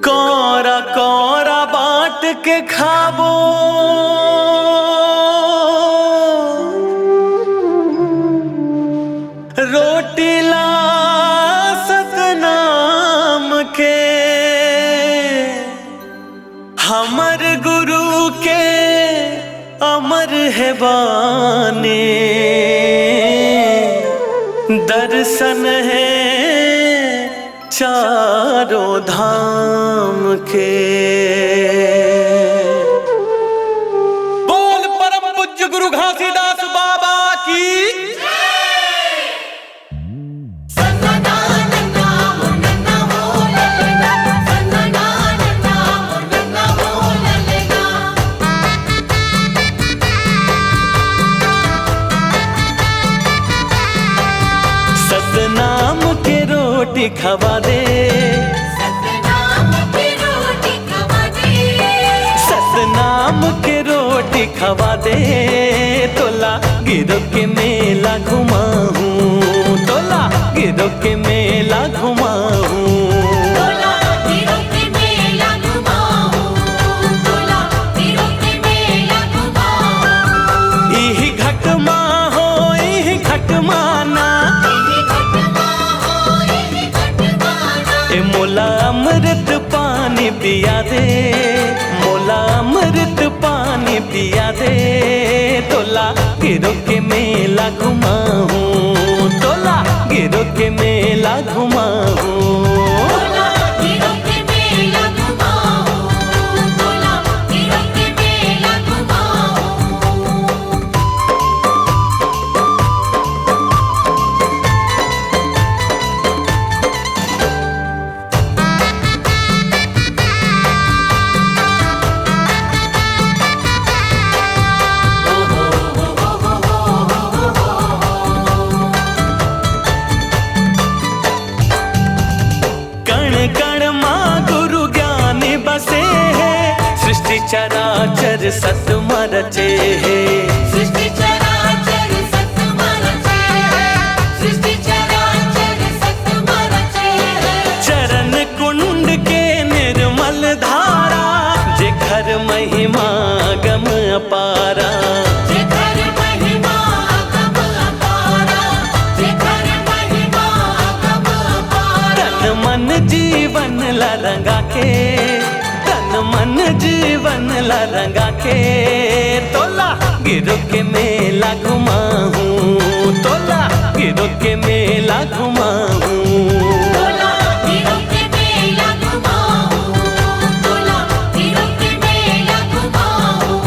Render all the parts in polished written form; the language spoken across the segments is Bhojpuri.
कोरा कोरा बाट के खाबो रोटी ला सतनाम के हमर गुरु के अमर है बानी दर्शन है चारों धाम के। बोल परम पूज्य गुरु घासीदास बाबा की। सतनाम के रोटी खवा दे, सतनाम की रोटी खवा दे, सतनाम के रोटी खवा दे। तोला गिरो के मेला घुमाऊं, तोला गिरो के मेला घुमाऊं। तोला गिरो के मेला घुमाऊं, तोला गिरो के मेला घुमाऊं। इही घट माँ हो इही घट माना, ए मोला अमृत पानी पिया दे, मोला अमृत पानी पिया दे। तोला गिरो के मेला घुमाऊं, तोला गिरो के मेला घुमाऊं। तोला गिरो के मेला घुमाऊं, तोला गिरो के मेला घुमाऊं। कण कण माँ गुरु ज्ञानी बसे है, सृष्टि चराचर सतम रचे है। सृष्टि चराचर सतम रचे है, सृष्टि चराचर सतम रचे है। चरण कुंड के निर्मल धारा, जेखर महिमा गम अपारा। जेखर महिमा गम अपारा, जेखर महिमा गम अपारा। तन मन जीवन ला रंगा के, तन मन जीवन ला रंगा के। तोला गिरो के मेला घुमाऊं, तोला गिरो के मेला घुमाऊं। तोला गिरो के मेला घुमाऊं, तोला गिरो के मेला घुमाऊं।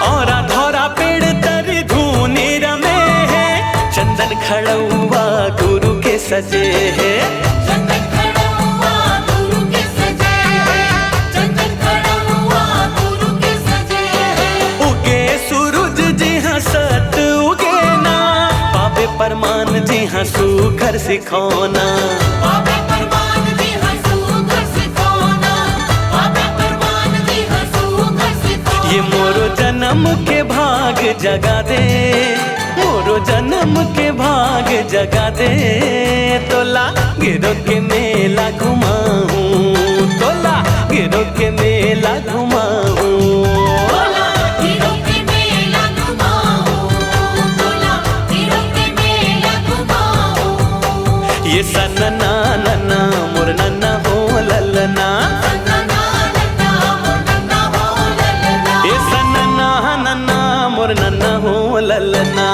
औरा धौरा पेड़ तरी धूनी रमे है, चंदन खड़ुआ गुरु के सजे है। चंदन खड़ा हुआ गुरु के सजे है, चंदन खड़ा हुआ गुरु के सजे है। उगे सूरज जी हाँ सत उगे ना, पावे परमान जी हाँ सुघर सिखौना। बाबा परमान जी हंसू घर सिखौना, बाबा परमान जी हंसू घर सिखौना। ये मोरो जन्म के भाग जगा दे, मोरो जन्म के भाग जगा दे। तोला गिरो के मेला घुमाऊं, तोला गिरो के मेला घुमाऊं। तोला गिरो के मेला घुमाऊं, तोला गिरो के मेला घुमाऊं। ये सनना नन्ना मोर नन्ना हो ललना, सन्ना नन्ना मोर नन्ना हो ललना। ये सनना नन्ना मोर नन्ना हो ललना।